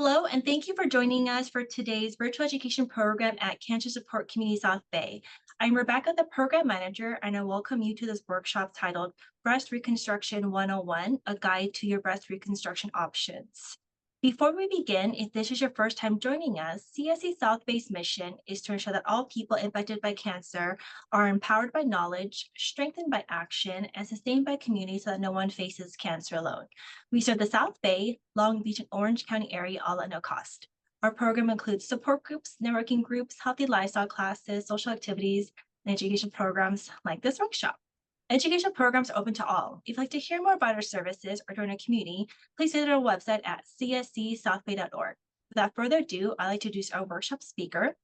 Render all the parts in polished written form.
Hello, and thank you for joining us for today's virtual education program at Cancer Support Community South Bay. I'm Rebecca, the program manager, and I welcome you to this workshop titled Breast Reconstruction 101, a guide to your breast reconstruction options. Before we begin, if this is your first time joining us, CSC South Bay's mission is to ensure that all people infected by cancer are empowered by knowledge, strengthened by action, and sustained by community so that no one faces cancer alone. We serve the South Bay, Long Beach, and Orange County area all at no cost. Our program includes support groups, networking groups, healthy lifestyle classes, social activities, and education programs like this workshop. Educational programs are open to all. If you'd like to hear more about our services or join our community, please visit our website at cscsouthbay.org. Without further ado, I'd like to introduce our workshop speaker.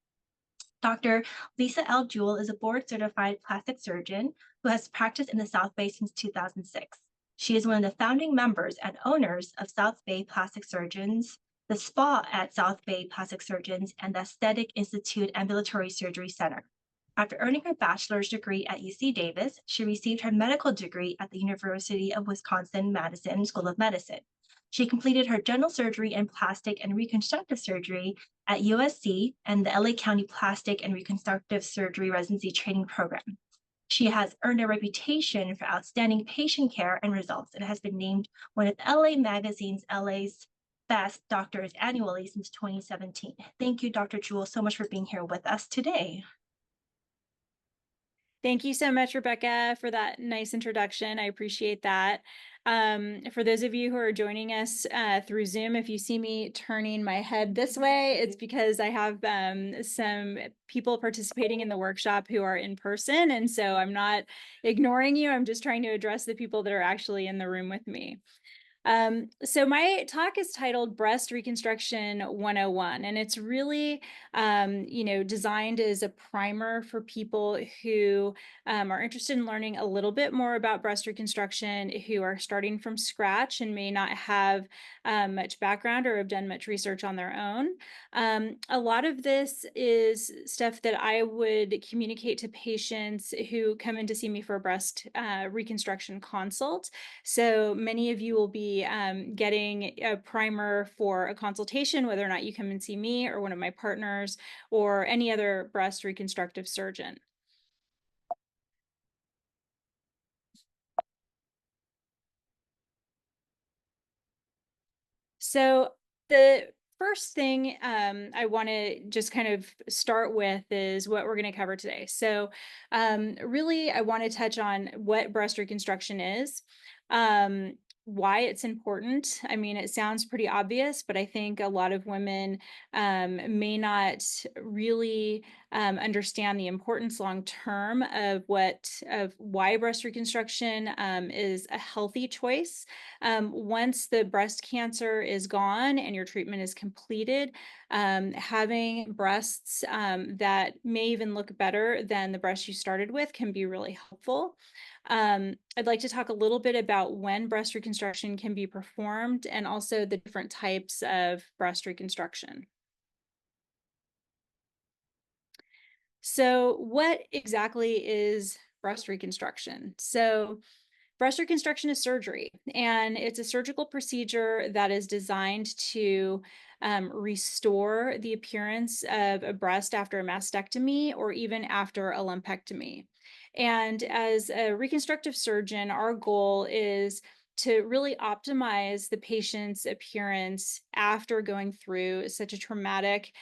Dr. Lisa L. Jewell is a board-certified plastic surgeon who has practiced in the South Bay since 2006. She is one of the founding members and owners of South Bay Plastic Surgeons, the Spa at South Bay Plastic Surgeons, and the Aesthetic Institute Ambulatory Surgery Center. After earning her bachelor's degree at UC Davis, she received her medical degree at the University of Wisconsin-Madison School of Medicine. She completed her general surgery and plastic and reconstructive surgery at USC and the LA County Plastic and Reconstructive Surgery Residency Training Program. She has earned a reputation for outstanding patient care and results and has been named one of LA Magazine's LA's Best Doctors annually since 2017. Thank you, Dr. Jewell, so much for being here with us today. Thank you so much, Rebecca, for that nice introduction. I appreciate that. For those of you who are joining us through Zoom, if you see me turning my head this way, it's because I have some people participating in the workshop who are in person. And so I'm not ignoring you. I'm just trying to address the people that are actually in the room with me. So my talk is titled Breast Reconstruction 101, and it's really, designed as a primer for people who are interested in learning a little bit more about breast reconstruction, who are starting from scratch and may not have much background or have done much research on their own. A lot of this is stuff that I would communicate to patients who come in to see me for a breast reconstruction consult. So many of you will be getting a primer for a consultation, whether or not you come and see me or one of my partners or any other breast reconstructive surgeon. So the first thing I want to just kind of start with is what we're going to cover today. So really, I want to touch on what breast reconstruction is. Why it's important. I mean, it sounds pretty obvious, but I think a lot of women may not really understand the importance long term of why breast reconstruction is a healthy choice. Once the breast cancer is gone and your treatment is completed, having breasts that may even look better than the breast you started with can be really helpful. I'd like to talk a little bit about when breast reconstruction can be performed and also the different types of breast reconstruction. So what exactly is breast reconstruction? So breast reconstruction is surgery, and it's a surgical procedure that is designed to restore the appearance of a breast after a mastectomy or even after a lumpectomy. And as a reconstructive surgeon, our goal is to really optimize the patient's appearance after going through such a traumatic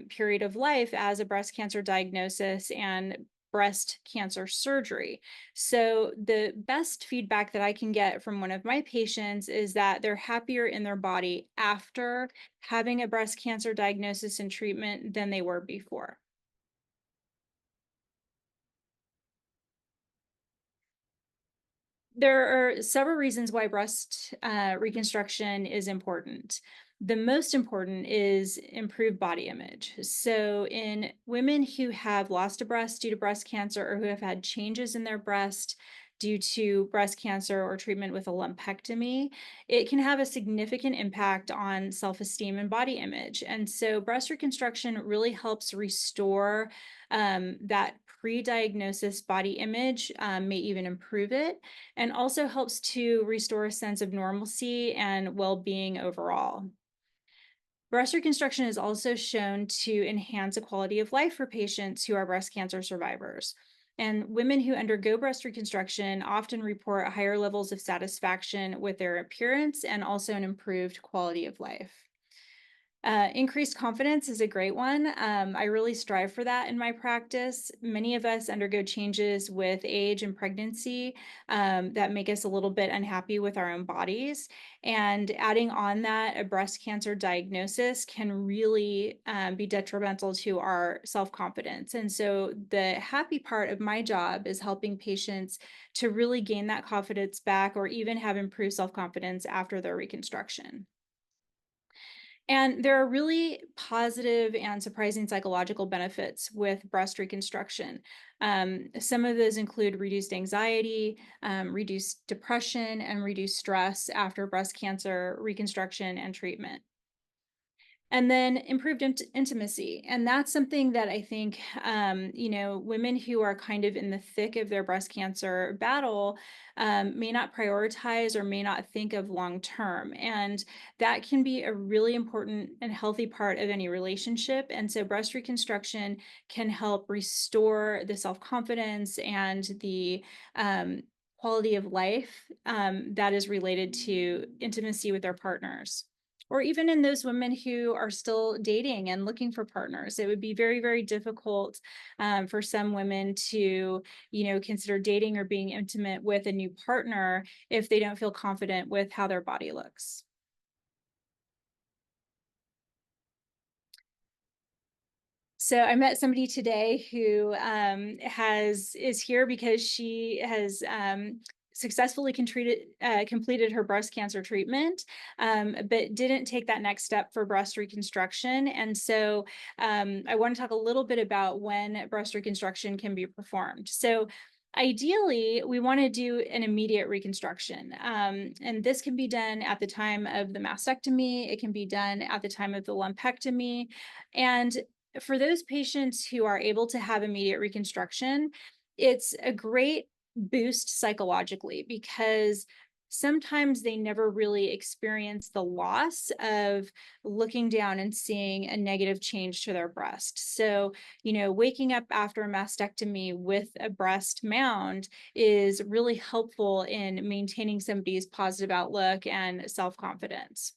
period of life as a breast cancer diagnosis and breast cancer surgery. So the best feedback that I can get from one of my patients is that they're happier in their body after having a breast cancer diagnosis and treatment than they were before. There are several reasons why breast reconstruction is important. The most important is improved body image. So in women who have lost a breast due to breast cancer or who have had changes in their breast due to breast cancer or treatment with a lumpectomy, it can have a significant impact on self-esteem and body image. And so breast reconstruction really helps restore that pre-diagnosis body image, may even improve it, and also helps to restore a sense of normalcy and well-being overall. Breast reconstruction is also shown to enhance the quality of life for patients who are breast cancer survivors. And women who undergo breast reconstruction often report higher levels of satisfaction with their appearance and also an improved quality of life. Increased confidence is a great one. I really strive for that in my practice. Many of us undergo changes with age and pregnancy that make us a little bit unhappy with our own bodies. And adding on that, a breast cancer diagnosis can really be detrimental to our self confidence. And so, the happy part of my job is helping patients to really gain that confidence back or even have improved self confidence after their reconstruction. And there are really positive and surprising psychological benefits with breast reconstruction. Some of those include reduced anxiety, reduced depression, and reduced stress after breast cancer reconstruction and treatment. And then improved intimacy. And that's something that I think, women who are kind of in the thick of their breast cancer battle may not prioritize or may not think of long term. And that can be a really important and healthy part of any relationship. And so breast reconstruction can help restore the self confidence and the quality of life that is related to intimacy with their partners, or even in those women who are still dating and looking for partners. It would be very, very difficult for some women to, consider dating or being intimate with a new partner if they don't feel confident with how their body looks. So I met somebody today who is here because she has successfully completed her breast cancer treatment, but didn't take that next step for breast reconstruction. And so I want to talk a little bit about when breast reconstruction can be performed. So ideally, we want to do an immediate reconstruction. And this can be done at the time of the mastectomy. It can be done at the time of the lumpectomy. And for those patients who are able to have immediate reconstruction, it's a great boost psychologically because sometimes they never really experience the loss of looking down and seeing a negative change to their breast. So, waking up after a mastectomy with a breast mound is really helpful in maintaining somebody's positive outlook and self confidence.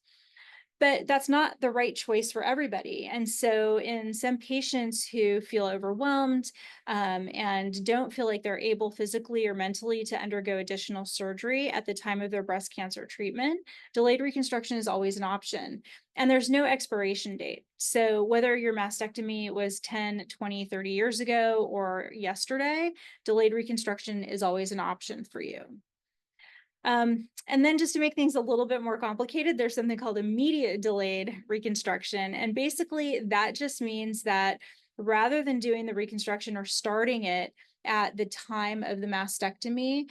But that's not the right choice for everybody. And so, in some patients who feel overwhelmed and don't feel like they're able physically or mentally to undergo additional surgery at the time of their breast cancer treatment, delayed reconstruction is always an option. And there's no expiration date. So, whether your mastectomy was 10, 20, 30 years ago or yesterday, delayed reconstruction is always an option for you. And then just to make things a little bit more complicated, there's something called immediate delayed reconstruction. And basically, that just means that rather than doing the reconstruction or starting it at the time of the mastectomy,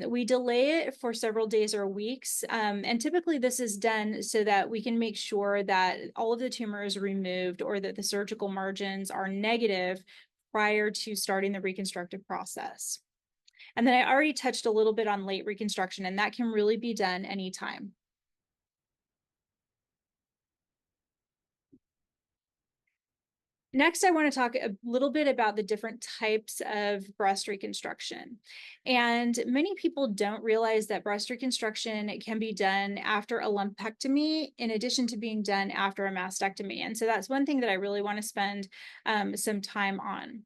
we delay it for several days or weeks. And typically, this is done so that we can make sure that all of the tumor is removed or that the surgical margins are negative prior to starting the reconstructive process. And then I already touched a little bit on late reconstruction, and that can really be done anytime. Next, I want to talk a little bit about the different types of breast reconstruction. And many people don't realize that breast reconstruction can be done after a lumpectomy, in addition to being done after a mastectomy. And so that's one thing that I really want to spend some time on.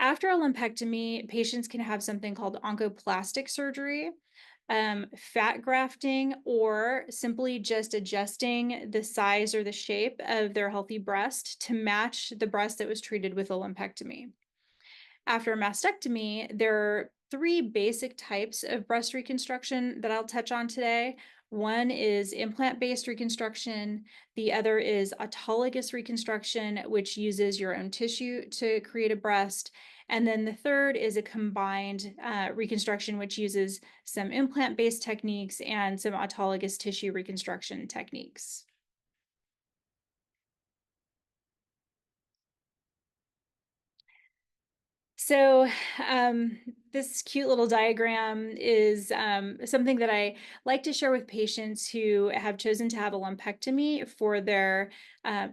After a lumpectomy, patients can have something called oncoplastic surgery, fat grafting, or simply just adjusting the size or the shape of their healthy breast to match the breast that was treated with a lumpectomy. After a mastectomy, there are three basic types of breast reconstruction that I'll touch on today. One is implant-based reconstruction. The other is autologous reconstruction, which uses your own tissue to create a breast. And then the third is a combined reconstruction, which uses some implant-based techniques and some autologous tissue reconstruction techniques. So, um, this cute little diagram is something that I like to share with patients who have chosen to have a lumpectomy for their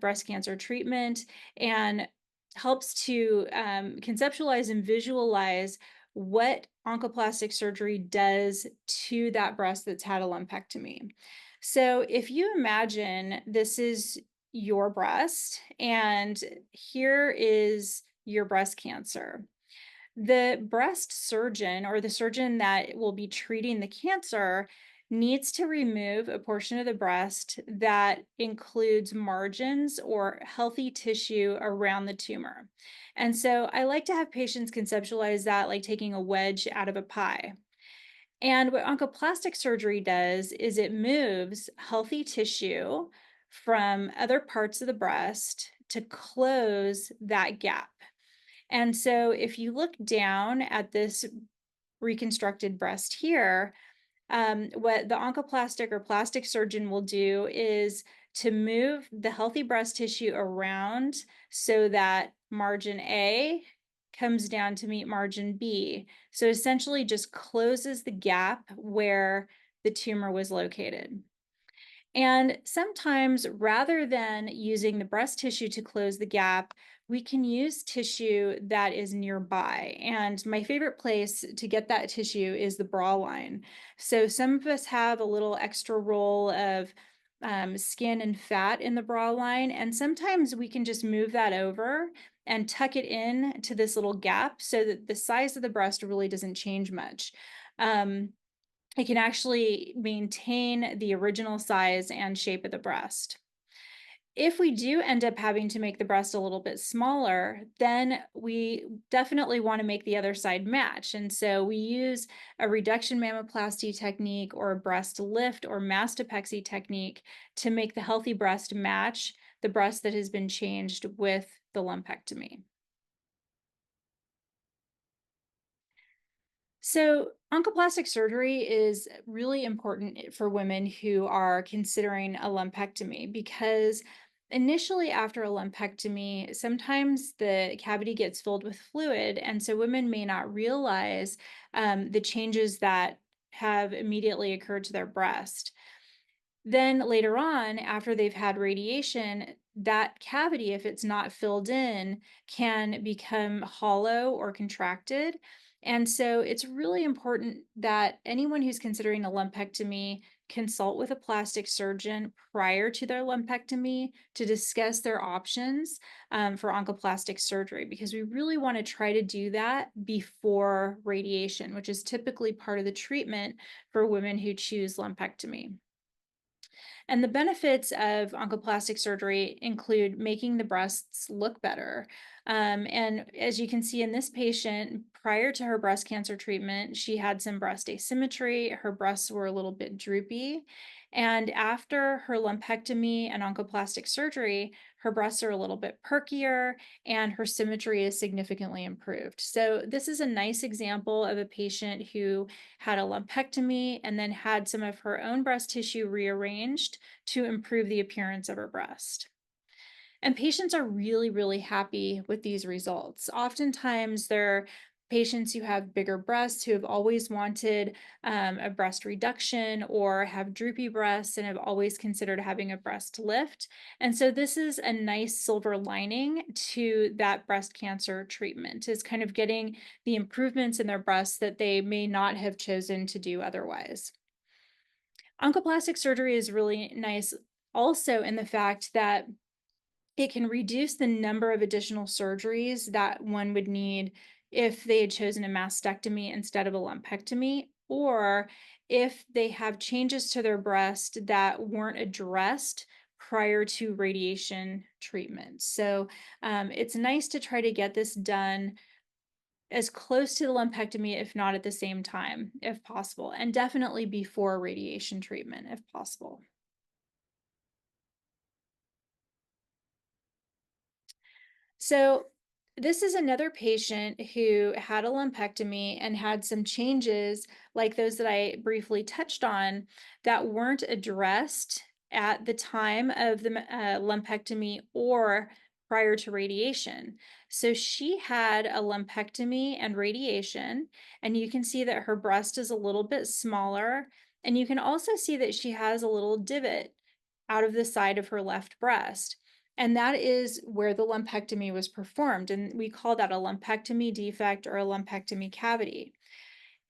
breast cancer treatment, and helps to conceptualize and visualize what oncoplastic surgery does to that breast that's had a lumpectomy. So, if you imagine this is your breast, and here is your breast cancer. The breast surgeon, or the surgeon that will be treating the cancer, needs to remove a portion of the breast that includes margins or healthy tissue around the tumor. And so I like to have patients conceptualize that like taking a wedge out of a pie. And what oncoplastic surgery does is it moves healthy tissue from other parts of the breast to close that gap. And so if you look down at this reconstructed breast here, what the oncoplastic or plastic surgeon will do is to move the healthy breast tissue around so that margin A comes down to meet margin B. So essentially just closes the gap where the tumor was located. And sometimes, rather than using the breast tissue to close the gap, we can use tissue that is nearby. And my favorite place to get that tissue is the bra line. So some of us have a little extra roll of skin and fat in the bra line, and sometimes we can just move that over and tuck it in to this little gap so that the size of the breast really doesn't change much. Um, it can actually maintain the original size and shape of the breast. If we do end up having to make the breast a little bit smaller, then we definitely want to make the other side match. And so we use a reduction mammoplasty technique or a breast lift or mastectomy technique to make the healthy breast match the breast that has been changed with the lumpectomy. So, oncoplastic surgery is really important for women who are considering a lumpectomy because initially, after a lumpectomy, sometimes the cavity gets filled with fluid. And so, women may not realize the changes that have immediately occurred to their breast. Then later on, after they've had radiation, that cavity, if it's not filled in, can become hollow or contracted. And so it's really important that anyone who's considering a lumpectomy consult with a plastic surgeon prior to their lumpectomy to discuss their options for oncoplastic surgery, because we really want to try to do that before radiation, which is typically part of the treatment for women who choose lumpectomy. And the benefits of oncoplastic surgery include making the breasts look better. And as you can see in this patient, prior to her breast cancer treatment, she had some breast asymmetry. Her breasts were a little bit droopy. And after her lumpectomy and oncoplastic surgery, her breasts are a little bit perkier and her symmetry is significantly improved. So, this is a nice example of a patient who had a lumpectomy and then had some of her own breast tissue rearranged to improve the appearance of her breast. And patients are really, really happy with these results. Oftentimes, they're patients who have bigger breasts who have always wanted a breast reduction or have droopy breasts and have always considered having a breast lift. And so, this is a nice silver lining to that breast cancer treatment, is kind of getting the improvements in their breasts that they may not have chosen to do otherwise. Oncoplastic surgery is really nice also in the fact that it can reduce the number of additional surgeries that one would need if they had chosen a mastectomy instead of a lumpectomy, or if they have changes to their breast that weren't addressed prior to radiation treatment. So it's nice to try to get this done as close to the lumpectomy, if not at the same time, if possible, and definitely before radiation treatment, if possible. So, this is another patient who had a lumpectomy and had some changes like those that I briefly touched on that weren't addressed at the time of the lumpectomy or prior to radiation. So she had a lumpectomy and radiation, and you can see that her breast is a little bit smaller. And you can also see that she has a little divot out of the side of her left breast. And that is where the lumpectomy was performed. And we call that a lumpectomy defect or a lumpectomy cavity.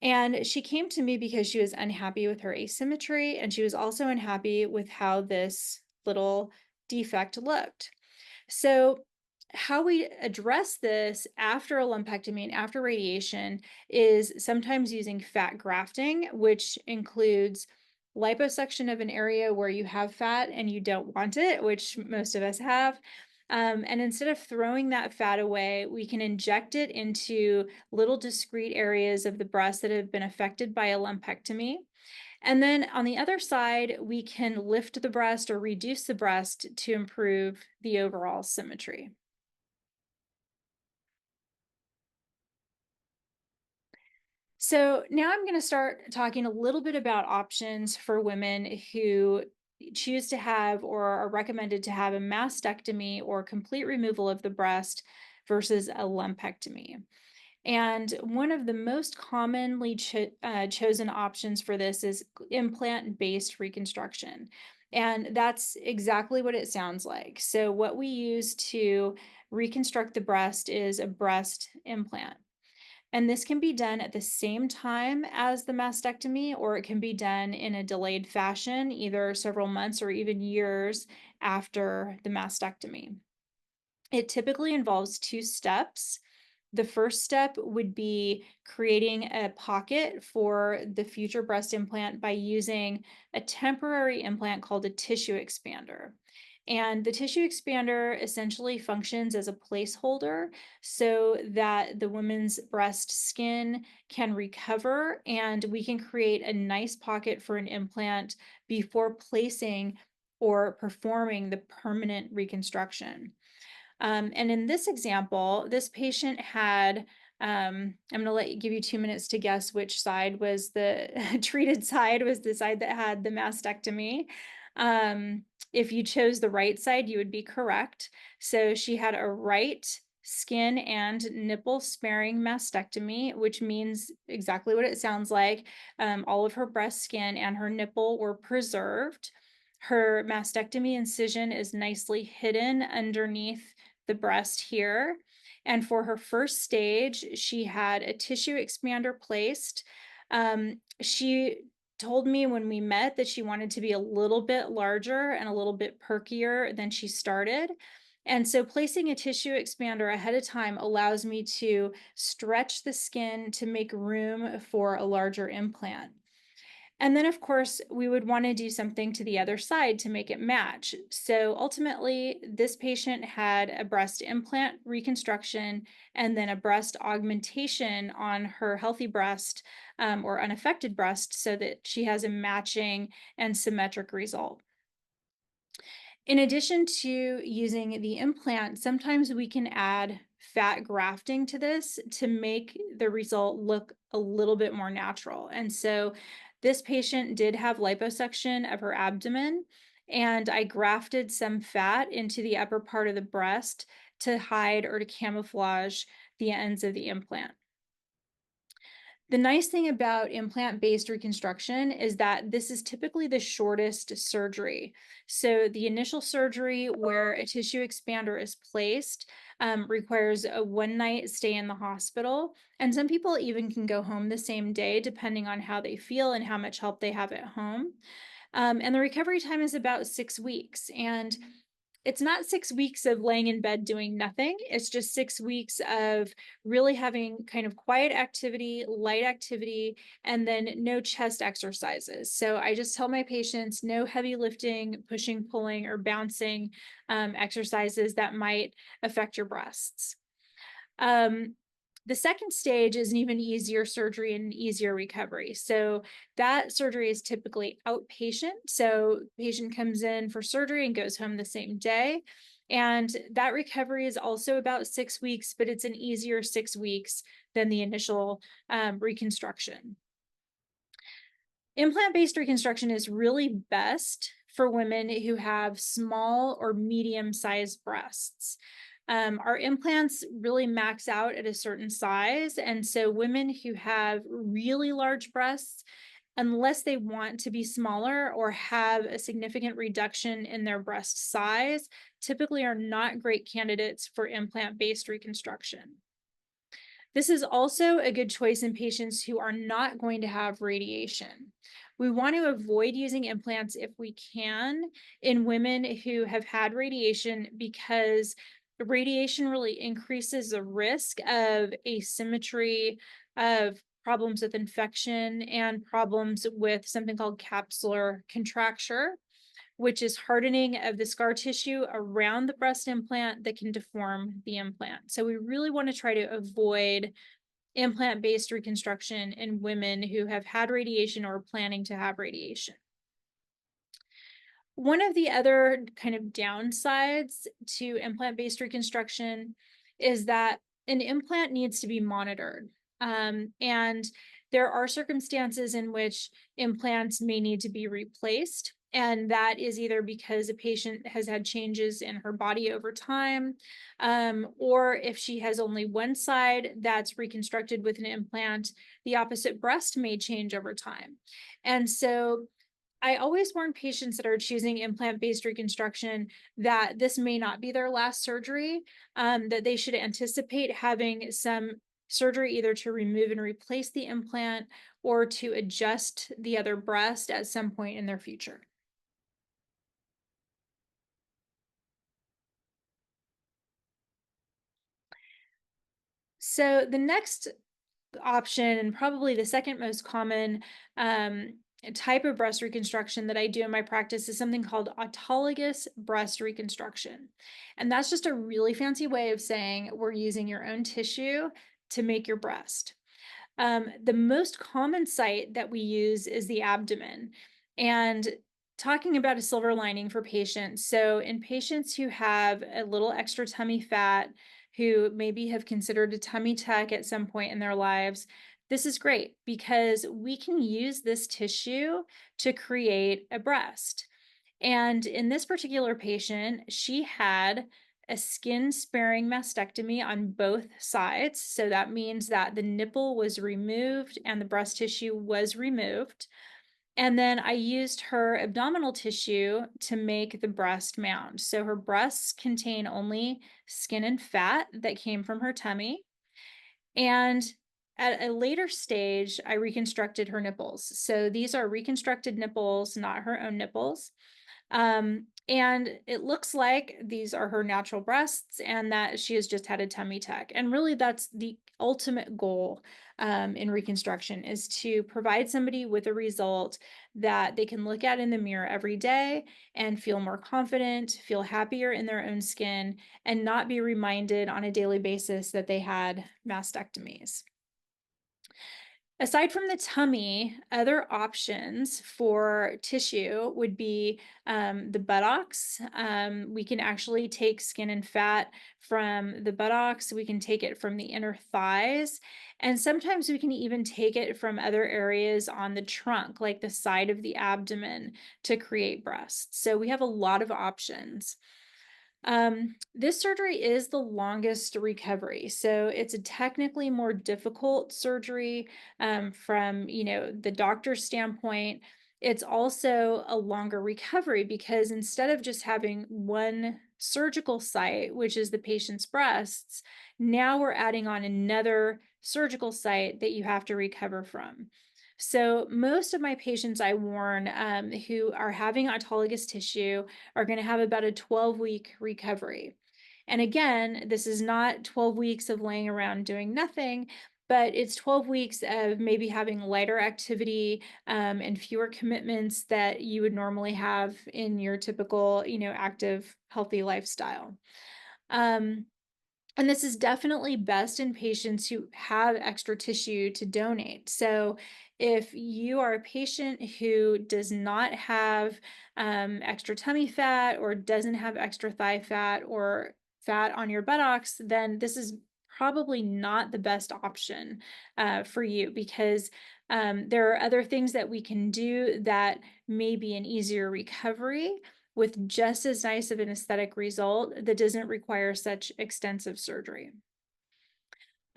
And she came to me because she was unhappy with her asymmetry, and she was also unhappy with how this little defect looked. So, how we address this after a lumpectomy and after radiation is sometimes using fat grafting, which includes liposuction of an area where you have fat and you don't want it, which most of us have. And instead of throwing that fat away, we can inject it into little discrete areas of the breast that have been affected by a lumpectomy. And then on the other side, we can lift the breast or reduce the breast to improve the overall symmetry. So now I'm going to start talking a little bit about options for women who choose to have or are recommended to have a mastectomy or complete removal of the breast versus a lumpectomy. And one of the most commonly chosen options for this is implant-based reconstruction. And that's exactly what it sounds like. So what we use to reconstruct the breast is a breast implant. And this can be done at the same time as the mastectomy, or it can be done in a delayed fashion, either several months or even years after the mastectomy. It typically involves two steps. The first step would be creating a pocket for the future breast implant by using a temporary implant called a tissue expander. And the tissue expander essentially functions as a placeholder so that the woman's breast skin can recover and we can create a nice pocket for an implant before placing or performing the permanent reconstruction. And in this example, this patient had, I'm going to give you 2 minutes to guess which side was the treated side, was the side that had the mastectomy. If you chose the right side, you would be correct. So she had a right skin and nipple sparing mastectomy, which means exactly what it sounds like. All of her breast skin and her nipple were preserved. Her mastectomy incision is nicely hidden underneath the breast here. And for her first stage, she had a tissue expander placed. She told me when we met that she wanted to be a little bit larger and a little bit perkier than she started. And so placing a tissue expander ahead of time allows me to stretch the skin to make room for a larger implant. And then, of course, we would want to do something to the other side to make it match. So ultimately, this patient had a breast implant reconstruction and then a breast augmentation on her healthy breast or unaffected breast so that she has a matching and symmetric result. In addition to using the implant, sometimes we can add fat grafting to this to make the result look a little bit more natural. And so this patient did have liposuction of her abdomen, and I grafted some fat into the upper part of the breast to hide or to camouflage the ends of the implant. The nice thing about implant-based reconstruction is that this is typically the shortest surgery. So the initial surgery where a tissue expander is placed requires a one-night stay in the hospital. And some people even can go home the same day, depending on how they feel and how much help they have at home. And the recovery time is about 6 weeks. And it's not 6 weeks of laying in bed doing nothing. It's just 6 weeks of really having kind of quiet activity, light activity, and then no chest exercises. So I just tell my patients no heavy lifting, pushing, pulling, or bouncing exercises that might affect your breasts. Um, the second stage is an even easier surgery and easier recovery. So that surgery is typically outpatient. So patient comes in for surgery and goes home the same day. And that recovery is also about 6 weeks, but it's an easier 6 weeks than the initial reconstruction. Implant-based reconstruction is really best for women who have small or medium-sized breasts. Our implants really max out at a certain size. And so women who have really large breasts, unless they want to be smaller or have a significant reduction in their breast size, typically are not great candidates for implant-based reconstruction. This is also a good choice in patients who are not going to have radiation. We want to avoid using implants if we can in women who have had radiation because radiation really increases the risk of asymmetry, of problems with infection, and problems with something called capsular contracture, which is hardening of the scar tissue around the breast implant that can deform the implant. So we really want to try to avoid implant-based reconstruction in women who have had radiation or planning to have radiation. One of the other kind of downsides to implant-based reconstruction is that an implant needs to be monitored. And there are circumstances in which implants may need to be replaced. And that is either because a patient has had changes in her body over time, or if she has only one side that's reconstructed with an implant, the opposite breast may change over time. And so I always warn patients that are choosing implant-based reconstruction that this may not be their last surgery, that they should anticipate having some surgery either to remove and replace the implant or to adjust the other breast at some point in their future. So the next option, and probably the second most common type of breast reconstruction that I do in my practice, is something called autologous breast reconstruction. And that's just a really fancy way of saying we're using your own tissue to make your breast. The most common site that we use is the abdomen. And talking about a silver lining for patients. So, in patients who have a little extra tummy fat, who maybe have considered a tummy tuck at some point in their lives, this is great because we can use this tissue to create a breast. And in this particular patient, she had a skin sparing mastectomy on both sides. So that means that the nipple was removed and the breast tissue was removed. And then I used her abdominal tissue to make the breast mound. So her breasts contain only skin and fat that came from her tummy. And at a later stage, I reconstructed her nipples. So these are reconstructed nipples, not her own nipples. And it looks like these are her natural breasts and that she has just had a tummy tuck. And really, that's the ultimate goal in reconstruction, is to provide somebody with a result that they can look at in the mirror every day and feel more confident, feel happier in their own skin, and not be reminded on a daily basis that they had mastectomies. Aside from the tummy, other options for tissue would be the buttocks. We can actually take skin and fat from the buttocks. We can take it from the inner thighs. And sometimes we can even take it from other areas on the trunk, like the side of the abdomen, to create breasts. So we have a lot of options. This surgery is the longest recovery. So it's a technically more difficult surgery from, the doctor's standpoint. It's also a longer recovery because instead of just having one surgical site, which is the patient's breasts, now we're adding on another surgical site that you have to recover from. So most of my patients I warn who are having autologous tissue are going to have about a 12-week recovery. And again, this is not 12 weeks of laying around doing nothing, but it's 12 weeks of maybe having lighter activity and fewer commitments that you would normally have in your typical, active, healthy lifestyle. Um, and this is definitely best in patients who have extra tissue to donate. So, if you are a patient who does not have extra tummy fat or doesn't have extra thigh fat or fat on your buttocks, then this is probably not the best option for you because there are other things that we can do that may be an easier recovery. with just as nice of an aesthetic result that doesn't require such extensive surgery.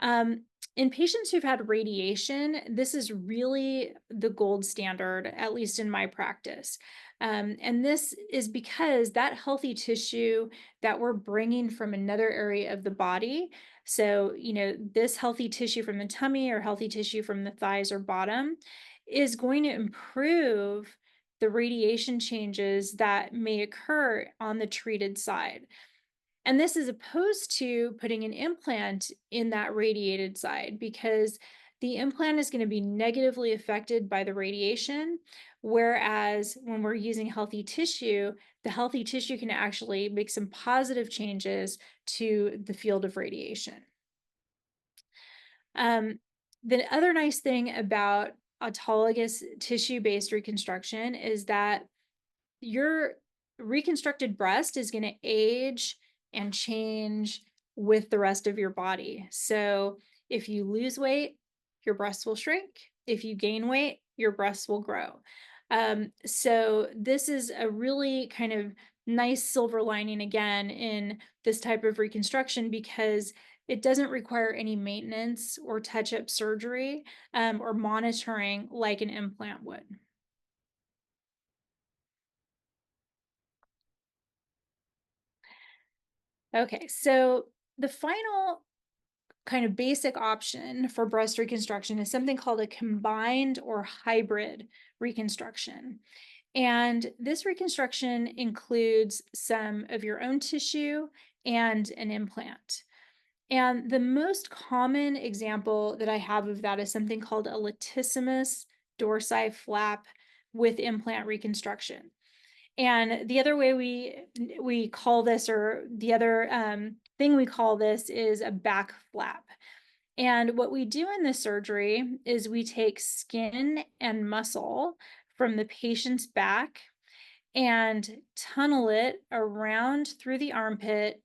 Um, in patients who've had radiation, this is really the gold standard, at least in my practice. And this is because that healthy tissue that we're bringing from another area of the body, so, this healthy tissue from the tummy or healthy tissue from the thighs or bottom, is going to improve the radiation changes that may occur on the treated side. And this is opposed to putting an implant in that radiated side because the implant is going to be negatively affected by the radiation. Whereas when we're using healthy tissue, the healthy tissue can actually make some positive changes to the field of radiation. Um, the other nice thing about autologous tissue based reconstruction is that your reconstructed breast is going to age and change with the rest of your body. So if you lose weight, your breasts will shrink. If you gain weight, your breasts will grow. So this is a really kind of nice silver lining again in this type of reconstruction because it doesn't require any maintenance or touch-up surgery or monitoring like an implant would. Okay, so the final kind of basic option for breast reconstruction is something called a combined or hybrid reconstruction. And this reconstruction includes some of your own tissue and an implant. And the most common example that I have of that is something called a latissimus dorsi flap with implant reconstruction. And the other way we call this, or the other thing we call this, is a back flap. And what we do in this surgery is we take skin and muscle from the patient's back and tunnel it around through the armpit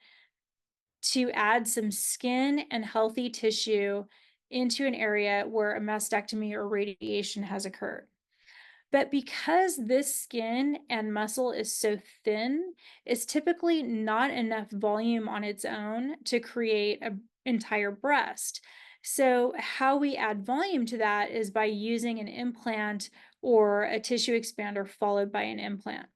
to add some skin and healthy tissue into an area where a mastectomy or radiation has occurred. But because this skin and muscle is so thin, it's typically not enough volume on its own to create an entire breast. So, how we add volume to that is by using an implant or a tissue expander followed by an implant.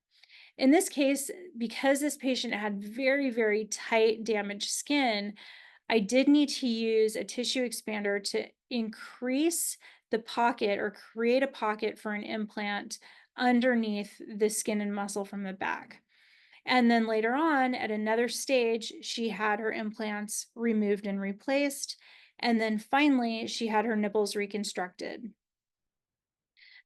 In this case, because this patient had very, very tight, damaged skin, I did need to use a tissue expander to increase the pocket or create a pocket for an implant underneath the skin and muscle from the back. And then later on, at another stage, she had her implants removed and replaced. And then finally, she had her nipples reconstructed.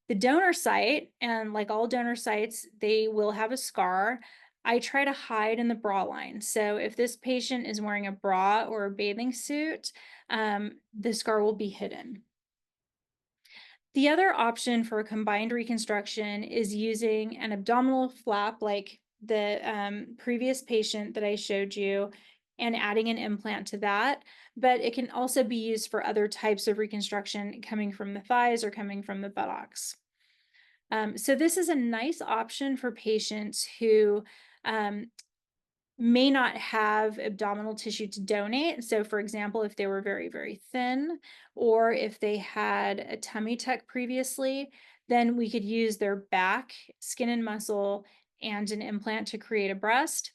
The donor site, and like all donor sites, they will have a scar. I try to hide in the bra line. So if this patient is wearing a bra or a bathing suit, the scar will be hidden. The other option for a combined reconstruction is using an abdominal flap like the previous patient that I showed you and adding an implant to that. But it can also be used for other types of reconstruction coming from the thighs or coming from the buttocks. So this is a nice option for patients who um, may not have abdominal tissue to donate. So for example, if they were very, very thin, or if they had a tummy tuck previously, then we could use their back, skin and muscle, and an implant to create a breast.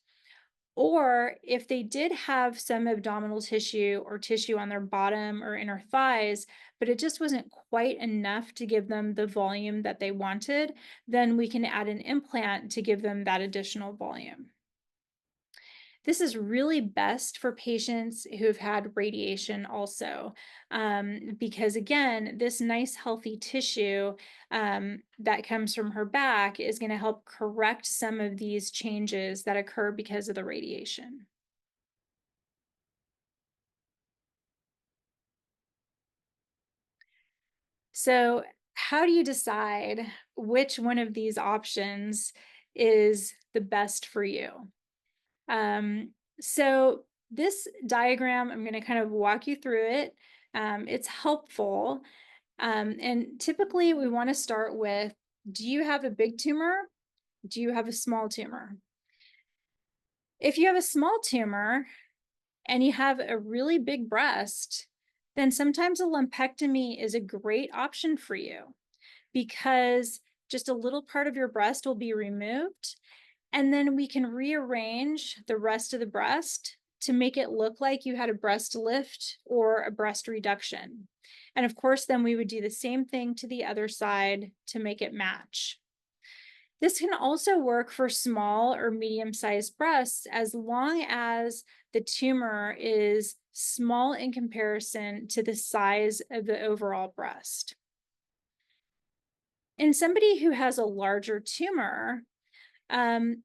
Or if they did have some abdominal tissue or tissue on their bottom or inner thighs, but it just wasn't quite enough to give them the volume that they wanted, then we can add an implant to give them that additional volume. This is really best for patients who've had radiation also, because again, this nice healthy tissue that comes from her back is going to help correct some of these changes that occur because of the radiation. So, how do you decide which one of these options is the best for you? So this diagram, I'm going to kind of walk you through it. It's helpful. And typically we want to start with, do you have a big tumor? Do you have a small tumor? If you have a small tumor and you have a really big breast, then sometimes a lumpectomy is a great option for you because just a little part of your breast will be removed, and then we can rearrange the rest of the breast to make it look like you had a breast lift or a breast reduction. And of course, then we would do the same thing to the other side to make it match. This can also work for small or medium sized breasts as long as the tumor is small in comparison to the size of the overall breast. In somebody who has a larger tumor um,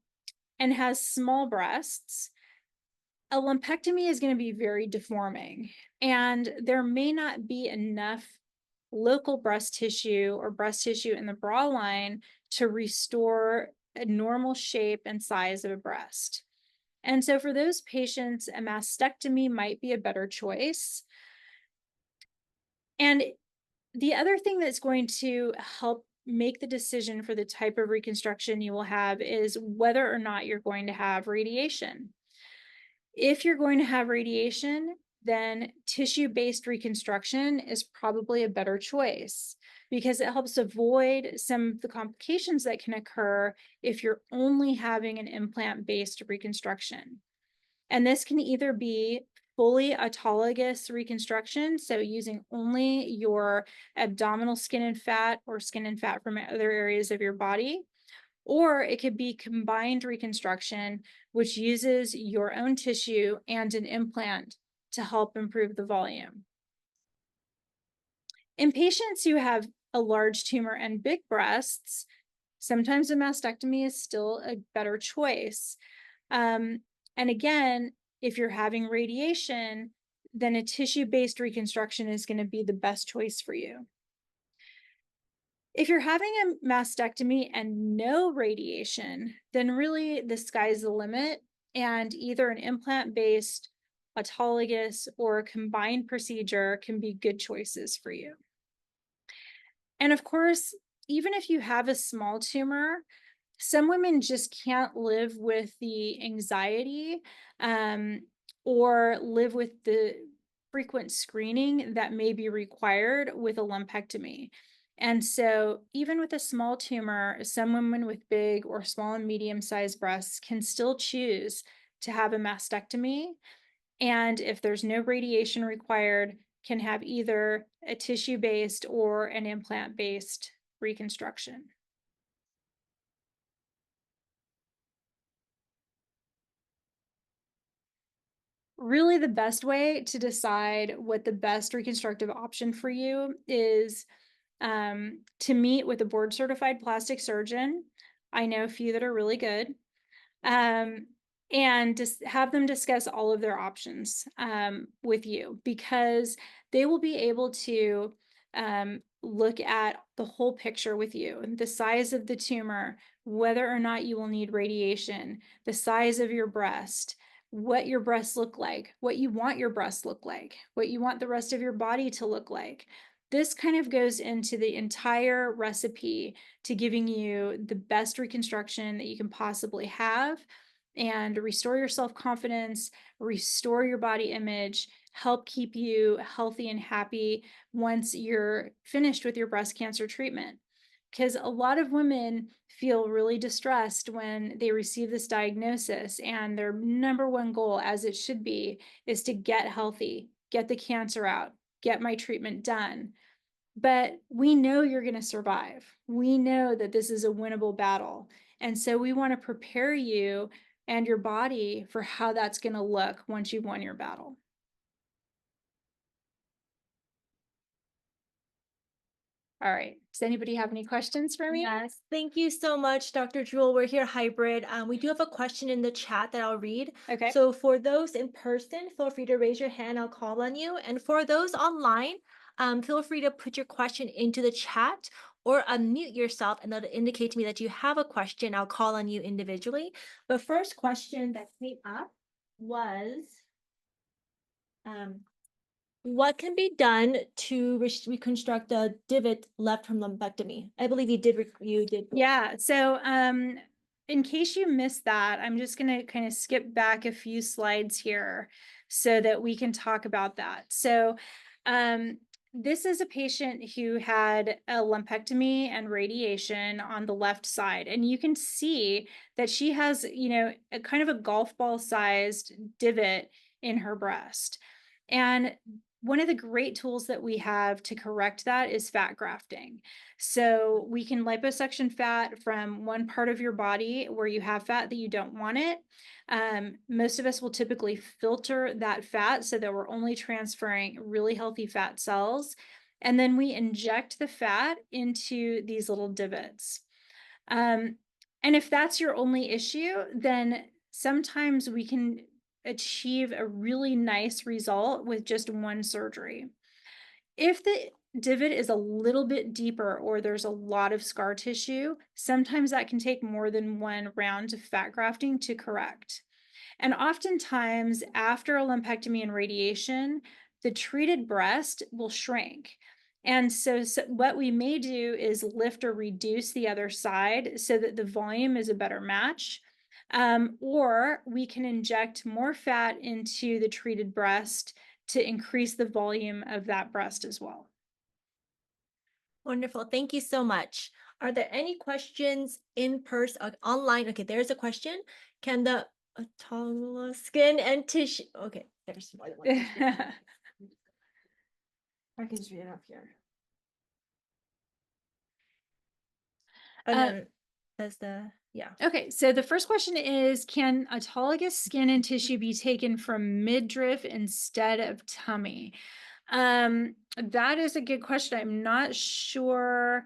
and has small breasts, a lumpectomy is going to be very deforming, and there may not be enough local breast tissue or breast tissue in the bra line to restore a normal shape and size of a breast. And so, for those patients, a mastectomy might be a better choice. And the other thing that's going to help make the decision for the type of reconstruction you will have is whether or not you're going to have radiation. If you're going to have radiation, then tissue-based reconstruction is probably a better choice because it helps avoid some of the complications that can occur if you're only having an implant-based reconstruction. And this can either be fully autologous reconstruction, so using only your abdominal skin and fat or skin and fat from other areas of your body, or it could be combined reconstruction, which uses your own tissue and an implant to help improve the volume. In patients who have a large tumor and big breasts, sometimes a mastectomy is still a better choice. And again, if you're having radiation, then a tissue-based reconstruction is going to be the best choice for you. If you're having a mastectomy and no radiation, then really the sky's the limit, and either an implant-based, autologous, or a combined procedure can be good choices for you. And of course, even if you have a small tumor, some women just can't live with the anxiety or live with the frequent screening that may be required with a lumpectomy. And so, even with a small tumor, some women with big or small and medium sized breasts can still choose to have a mastectomy. And if there's no radiation required, can have either a tissue based or an implant based reconstruction. Really, the best way to decide what the best reconstructive option for you is to meet with a board certified plastic surgeon. I know a few that are really good. Um, and just have them discuss all of their options with you because they will be able to look at the whole picture with you, the size of the tumor, whether or not you will need radiation, the size of your breast, what your breasts look like, what you want your breasts look like, what you want the rest of your body to look like. This kind of goes into the entire recipe to giving you the best reconstruction that you can possibly have and restore your self confidence, restore your body image, help keep you healthy and happy once you're finished with your breast cancer treatment. Because a lot of women feel really distressed when they receive this diagnosis, and their number one goal, as it should be, is to get healthy, get the cancer out, get my treatment done. But we know you're going to survive. We know that this is a winnable battle. And so we want to prepare you and your body for how that's going to look once you've won your battle. All right. Does anybody have any questions for me? Yes, thank you so much, Dr. Jewell. We're here hybrid. We do have a question in the chat that I'll read. Okay. So for those in person, feel free to raise your hand. I'll call on you. And for those online, feel free to put your question into the chat or unmute yourself, and that'll indicate to me that you have a question. I'll call on you individually. The first question that came up was, um, what can be done to reconstruct the divot left from lumpectomy? I believe you did. Yeah. So in case you missed that, I'm just going to kind of skip back a few slides here so that we can talk about that. So, um, this is a patient who had a lumpectomy and radiation on the left side. And you can see that she has, a kind of a golf ball sized divot in her breast. And one of the great tools that we have to correct that is fat grafting. So we can liposuction fat from one part of your body where you have fat that you don't want it. Most of us will typically filter that fat so that we're only transferring really healthy fat cells. And then we inject the fat into these little divots. Um, and if that's your only issue, then sometimes we can achieve a really nice result with just one surgery. If the divot is a little bit deeper or there's a lot of scar tissue, sometimes that can take more than one round of fat grafting to correct. And oftentimes, after a lumpectomy and radiation, the treated breast will shrink. And so, what we may do is lift or reduce the other side so that the volume is a better match. Or we can inject more fat into the treated breast to increase the volume of that breast as well. Wonderful. Thank you so much. Are there any questions in person, online? Okay, there's a question. Can the autologous skin and tissue? Okay, there's more than one question. I can just read it up here. And Uh, then there's the, yeah. Okay, so the first question is, can autologous skin and tissue be taken from midriff instead of tummy? That is a good question. I'm not sure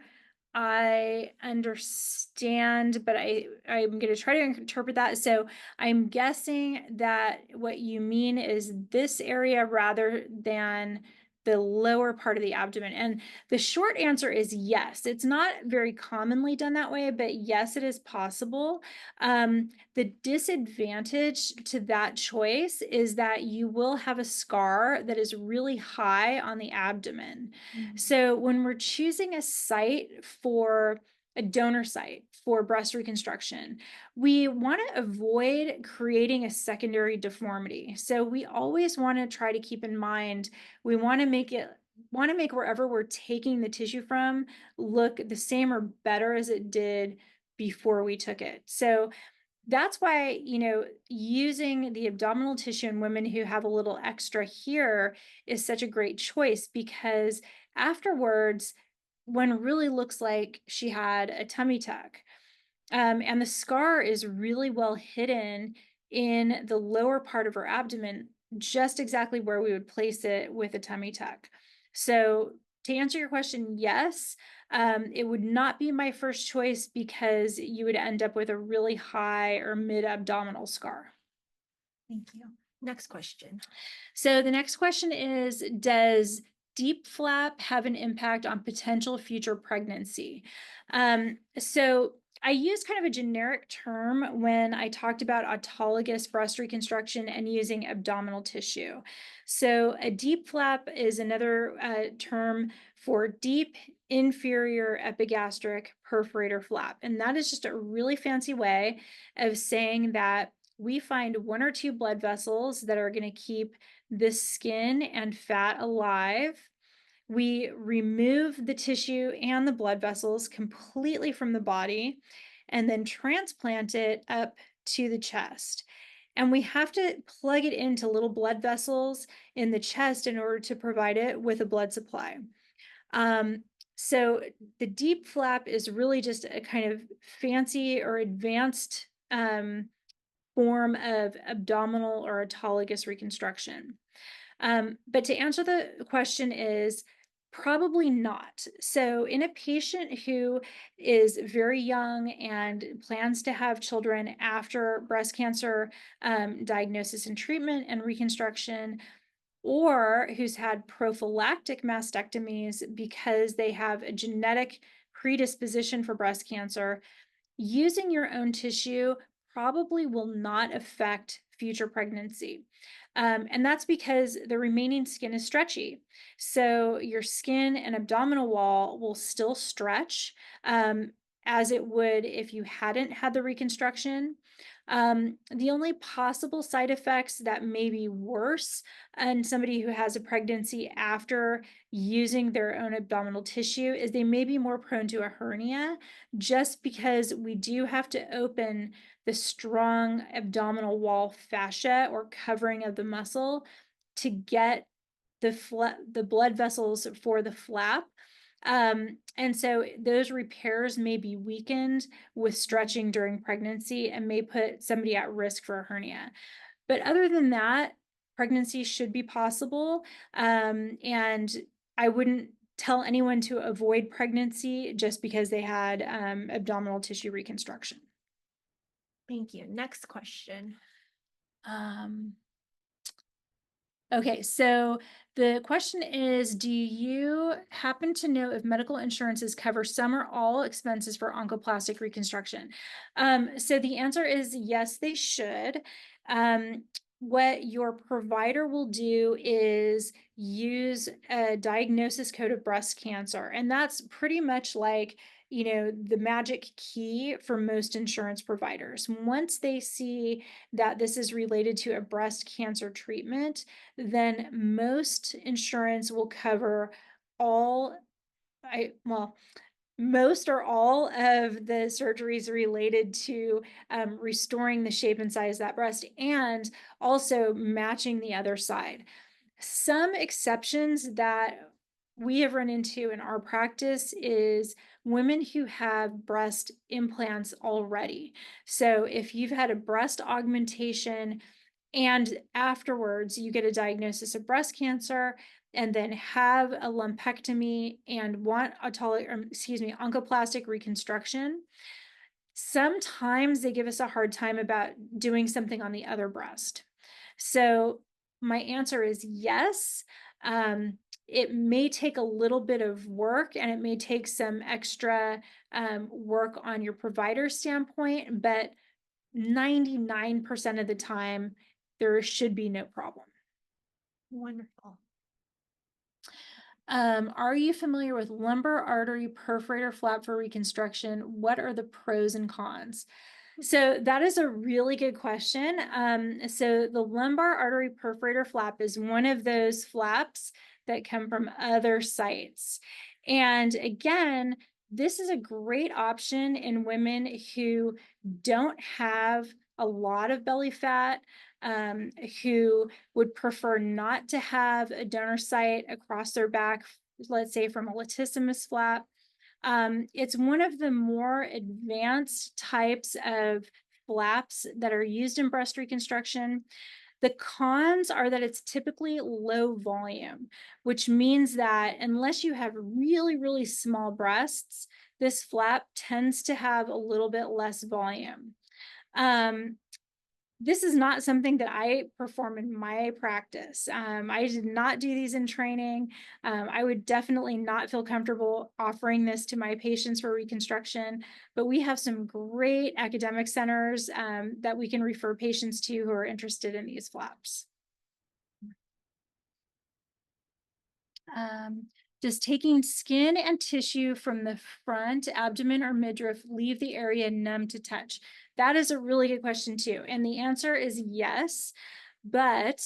I understand, but I'm going to try to interpret that. So I'm guessing that what you mean is this area rather than the lower part of the abdomen. And the short answer is yes. It's not very commonly done that way, but yes, it is possible. The disadvantage to that choice is that you will have a scar that is really high on the abdomen. So when we're choosing a site for a donor site for breast reconstruction, we want to avoid creating a secondary deformity. So we always want to try to keep in mind, we want to make wherever we're taking the tissue from look the same or better as it did before we took it. So that's why, using the abdominal tissue in women who have a little extra here is such a great choice, because afterwards, one really looks like she had a tummy tuck. And the scar is really well hidden in the lower part of her abdomen, just exactly where we would place it with a tummy tuck. So, to answer your question, yes, it would not be my first choice because you would end up with a really high or mid abdominal scar. Thank you. Next question. So the next question is, does deep flap have an impact on potential future pregnancy? So I use kind of a generic term when I talked about autologous breast reconstruction and using abdominal tissue. So a deep flap is another term for deep inferior epigastric perforator flap. And that is just a really fancy way of saying that we find one or two blood vessels that are going to keep the skin and fat alive. We remove the tissue and the blood vessels completely from the body and then transplant it up to the chest. And we have to plug it into little blood vessels in the chest in order to provide it with a blood supply. So the deep flap is really just a kind of fancy or advanced form of abdominal or autologous reconstruction. But to answer the question is probably not. So in a patient who is very young and plans to have children after breast cancer diagnosis and treatment and reconstruction, or who's had prophylactic mastectomies because they have a genetic predisposition for breast cancer, using your own tissue probably will not affect future pregnancy. And that's because the remaining skin is stretchy. So your skin and abdominal wall will still stretch. as it would if you hadn't had the reconstruction. The only possible side effects that may be worse in somebody who has a pregnancy after using their own abdominal tissue is they may be more prone to a hernia, just because we do have to open the strong abdominal wall fascia or covering of the muscle to get the blood vessels for the flap. And so those repairs may be weakened with stretching during pregnancy and may put somebody at risk for a hernia. But other than that, pregnancy should be possible. And I wouldn't tell anyone to avoid pregnancy just because they had abdominal tissue reconstruction. Thank you. Next question. Okay, so the question is, do you happen to know if medical insurances cover some or all expenses for oncoplastic reconstruction? So the answer is yes, they should. What your provider will do is use a diagnosis code of breast cancer, and that's pretty much like, you know, the magic key for most insurance providers. Once they see that this is related to a breast cancer treatment, then most insurance will cover all, most or all of the surgeries related to restoring the shape and size of that breast and also matching the other side. Some exceptions that we have run into in our practice is women who have breast implants already. So if you've had a breast augmentation and afterwards you get a diagnosis of breast cancer and then have a lumpectomy and want oncoplastic reconstruction, sometimes they give us a hard time about doing something on the other breast. So my answer is yes. It may take a little bit of work and it may take some extra work on your provider standpoint, but 99% of the time, there should be no problem. Wonderful. Are you familiar with lumbar artery perforator flap for reconstruction? What are the pros and cons? So that is a really good question. So the lumbar artery perforator flap is one of those flaps that come from other sites. And again, this is a great option in women who don't have a lot of belly fat, who would prefer not to have a donor site across their back, let's say from a latissimus flap. It's one of the more advanced types of flaps that are used in breast reconstruction. The cons are that it's typically low volume, which means that unless you have really, really small breasts, this flap tends to have a little bit less volume. This is not something that I perform in my practice. I did not do these in training. I would definitely not feel comfortable offering this to my patients for reconstruction, but we have some great academic centers that we can refer patients to who are interested in these flaps. Does taking skin and tissue from the front, abdomen, or midriff leave the area numb to touch? That is a really good question too. And the answer is yes, but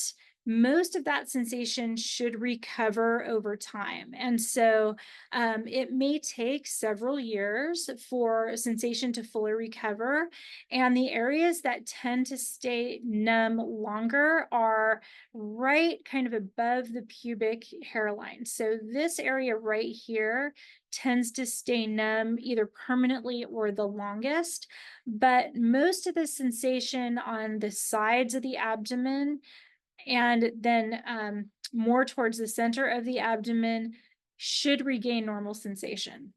most of that sensation should recover over time. And so it may take several years for sensation to fully recover. And the areas that tend to stay numb longer are right kind of above the pubic hairline. So this area right here tends to stay numb either permanently or the longest, but most of the sensation on the sides of the abdomen and then more towards the center of the abdomen should regain normal sensation.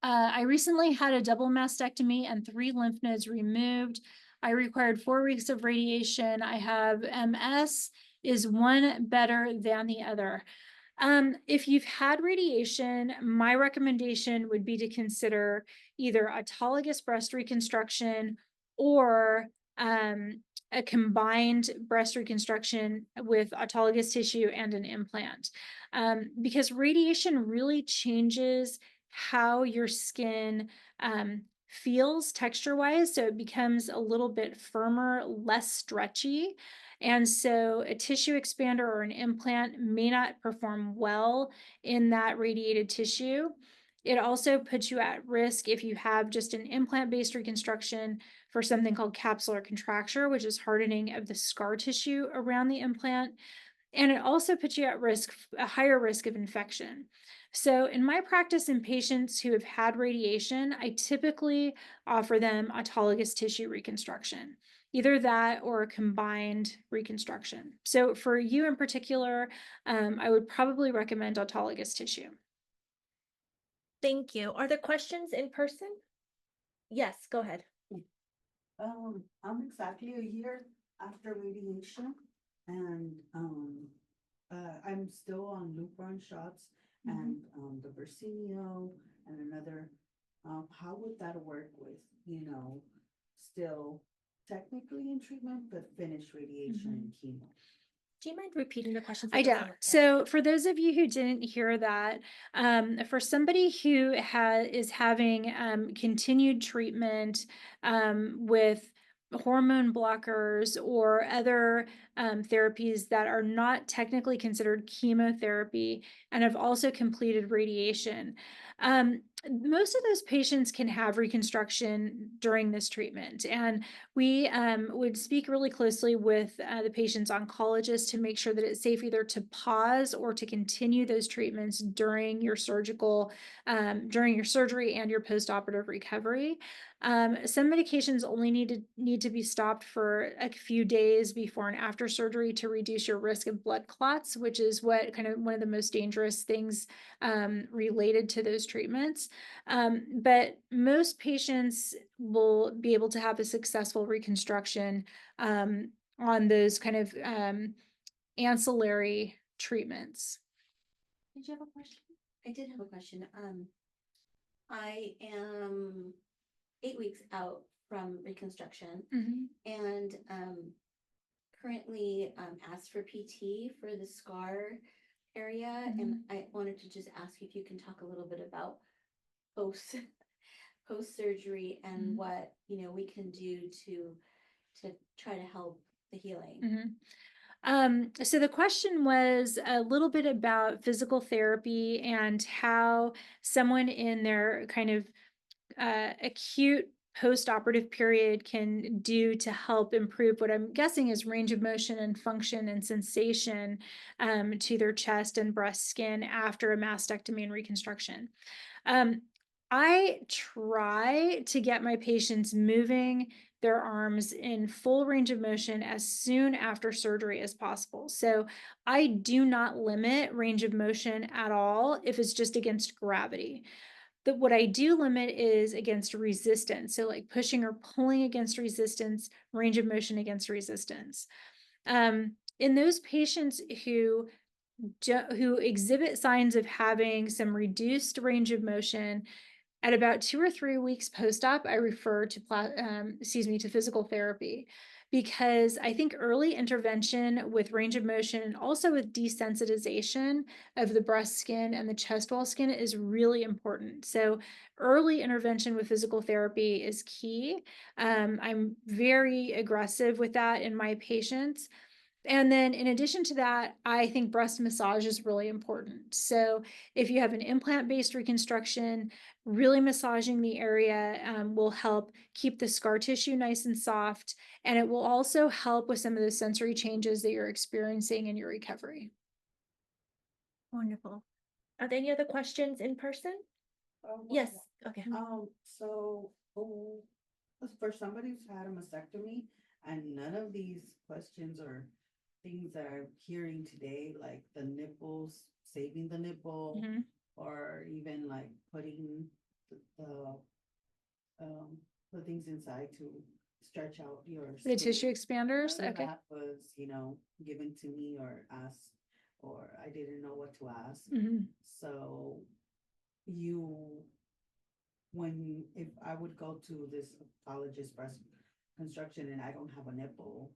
I recently had a double mastectomy and 3 lymph nodes removed. I required 4 weeks of radiation. I have MS. Is one better than the other? If you've had radiation, my recommendation would be to consider either autologous breast reconstruction or a combined breast reconstruction with autologous tissue and an implant, because radiation really changes how your skin feels texture wise. So it becomes a little bit firmer, less stretchy. And so a tissue expander or an implant may not perform well in that radiated tissue. It also puts you at risk if you have just an implant-based reconstruction for something called capsular contracture, which is hardening of the scar tissue around the implant. And it also puts you at risk, a higher risk of infection. So in my practice in patients who have had radiation, I typically offer them autologous tissue reconstruction, either that or a combined reconstruction. So for you in particular, I would probably recommend autologous tissue. Thank you. Are there questions in person? Yes, go ahead. I'm exactly a year after radiation and, I'm still on Lupron shots and, the Versenio and another, how would that work with, still technically in treatment, but finish radiation and chemo? Do you mind repeating the question? I don't. So for those of you who didn't hear that, for somebody who is having continued treatment with hormone blockers or other therapies that are not technically considered chemotherapy and have also completed radiation, most of those patients can have reconstruction during this treatment. And we would speak really closely with the patient's oncologist to make sure that it's safe either to pause or to continue those treatments during your during your surgery and your postoperative recovery. Some medications only need to be stopped for a few days before and after surgery to reduce your risk of blood clots, which is what kind of one of the most dangerous things related to those treatments. But most patients will be able to have a successful reconstruction on those kind of ancillary treatments. Did you have a question? I did have a question. I am 8 weeks out from reconstruction and currently asked for PT for the scar area. And I wanted to just ask if you can talk a little bit about post surgery and what we can do to try to help the healing. So the question was a little bit about physical therapy and how someone in their kind of acute post-operative period can do to help improve what I'm guessing is range of motion and function and sensation to their chest and breast skin after a mastectomy and reconstruction. I try to get my patients moving their arms in full range of motion as soon after surgery as possible. So I do not limit range of motion at all if it's just against gravity. What I do limit is against resistance. So like pushing or pulling against resistance, range of motion against resistance. In those patients who exhibit signs of having some reduced range of motion, at about 2 or 3 weeks post-op, I refer to to physical therapy, because I think early intervention with range of motion and also with desensitization of the breast skin and the chest wall skin is really important. So early intervention with physical therapy is key. I'm very aggressive with that in my patients. And then in addition to that, I think breast massage is really important. So if you have an implant-based reconstruction, really massaging the area will help keep the scar tissue nice and soft. And it will also help with some of the sensory changes that you're experiencing in your recovery. Wonderful. Are there any other questions in person? Yes, okay. So, for somebody who's had a mastectomy and none of these questions or things that I'm hearing today, like the nipples, saving the nipple, or even like putting the things inside to stretch out your The skin. tissue expanders? None of Okay. that was, given to me or asked, or I didn't know what to ask. So if I would go to this oncologist breast construction and I don't have a nipple.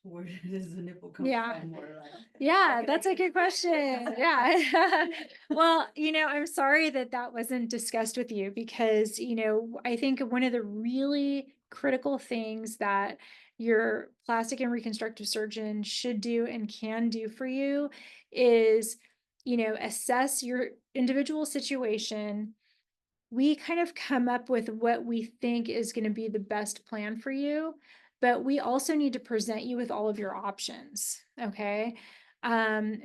Where does the nipple come Yeah. from? Or like, Yeah, that's a good question. Yeah. Well, I'm sorry that that wasn't discussed with you because, I think one of the really critical things that your plastic and reconstructive surgeon should do and can do for you is, assess your individual situation. We kind of come up with what we think is going to be the best plan for you, but we also need to present you with all of your options. Okay.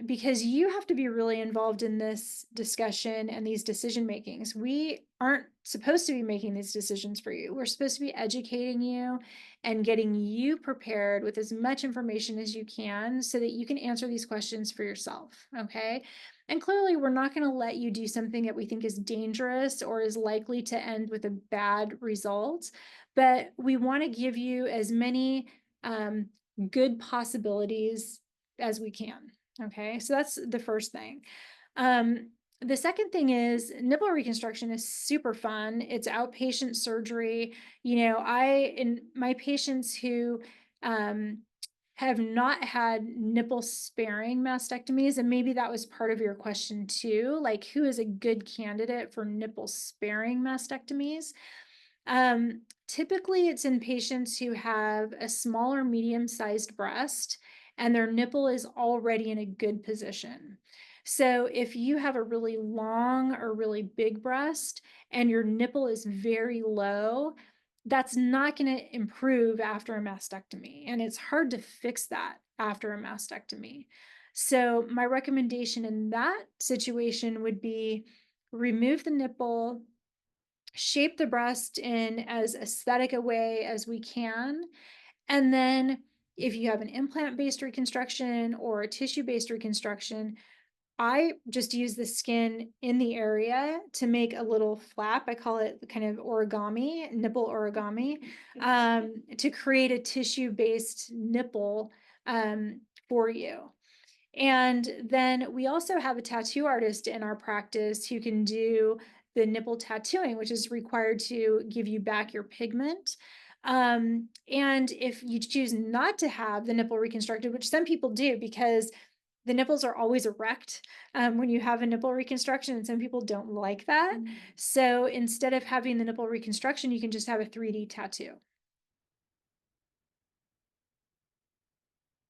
Because you have to be really involved in this discussion and these decision makings. We aren't supposed to be making these decisions for you. We're supposed to be educating you and getting you prepared with as much information as you can so that you can answer these questions for yourself. Okay. And clearly, we're not going to let you do something that we think is dangerous or is likely to end with a bad result. But we want to give you as many good possibilities as we can. Okay, so that's the first thing. The second thing is nipple reconstruction is super fun. It's outpatient surgery. In my patients who have not had nipple sparing mastectomies, and maybe that was part of your question too, like who is a good candidate for nipple sparing mastectomies? Typically it's in patients who have a small or medium-sized breast and their nipple is already in a good position. So if you have a really long or really big breast and your nipple is very low, that's not going to improve after a mastectomy. And it's hard to fix that after a mastectomy. So my recommendation in that situation would be remove the nipple, shape the breast in as aesthetic a way as we can. And then if you have an implant-based reconstruction or a tissue-based reconstruction, I just use the skin in the area to make a little flap. I call it kind of origami, nipple origami, to create a tissue-based nipple for you. And then we also have a tattoo artist in our practice who can do the nipple tattooing, which is required to give you back your pigment. And if you choose not to have the nipple reconstructed, which some people do because the nipples are always erect when you have a nipple reconstruction, and some people don't like that. So instead of having the nipple reconstruction, you can just have a 3D tattoo.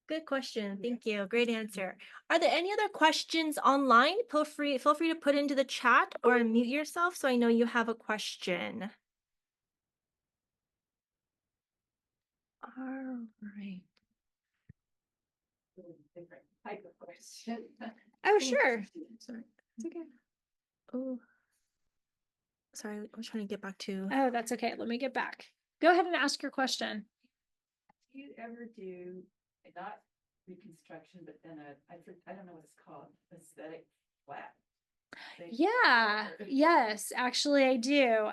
Good question. Thank you. Great answer. Are there any other questions online? Feel free to put into the chat or unmute yourself so I know you have a question. All right. Different type of question. Oh, sure. Sorry. It's okay. Oh. Sorry, I was trying to get back to. Oh, that's okay. Let me get back. Go ahead and ask your question. Do you ever do not reconstruction, but then I don't know what it's called, aesthetic flat? Yeah, yes, actually I do.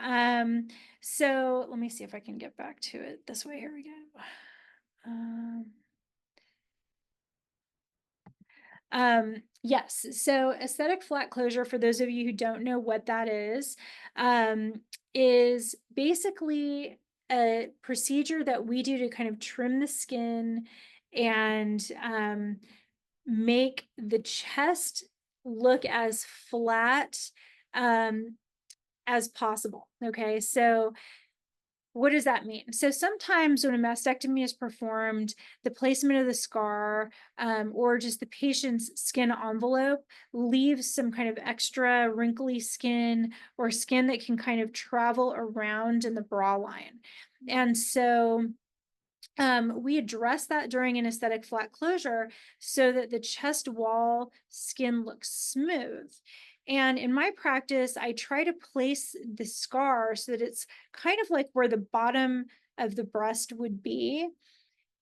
So let me see if I can get back to it this way. Here we go. Yes, so aesthetic flat closure, for those of you who don't know what that is basically a procedure that we do to kind of trim the skin and make the chest look as flat as possible. Okay, so what does that mean? So sometimes when a mastectomy is performed, the placement of the scar or just the patient's skin envelope leaves some kind of extra wrinkly skin or skin that can kind of travel around in the bra line. And so we address that during an aesthetic flat closure so that the chest wall skin looks smooth. And in my practice, I try to place the scar so that it's kind of like where the bottom of the breast would be.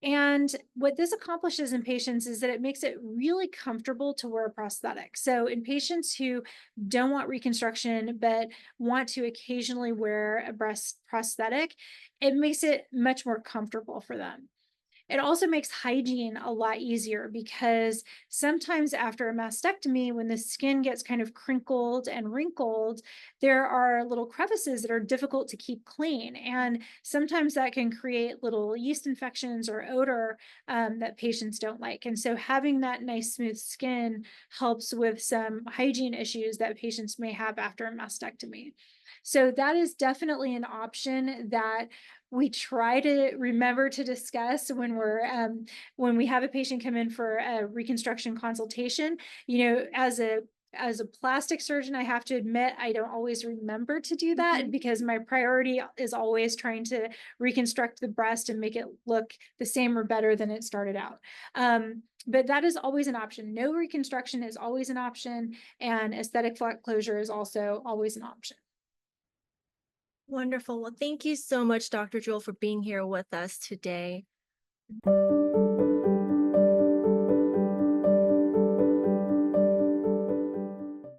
And what this accomplishes in patients is that it makes it really comfortable to wear a prosthetic. So in patients who don't want reconstruction, but want to occasionally wear a breast prosthetic, it makes it much more comfortable for them. It also makes hygiene a lot easier because sometimes after a mastectomy, when the skin gets kind of crinkled and wrinkled, there are little crevices that are difficult to keep clean. And sometimes that can create little yeast infections or odor that patients don't like. And so having that nice smooth skin helps with some hygiene issues that patients may have after a mastectomy. So that is definitely an option that we try to remember to discuss when we have a patient come in for a reconstruction consultation. You know, as a plastic surgeon, I have to admit, I don't always remember to do that because my priority is always trying to reconstruct the breast and make it look the same or better than it started out. But that is always an option. No reconstruction is always an option, and aesthetic flap closure is also always an option. Wonderful. Well, thank you so much, Dr. Jewell, for being here with us today.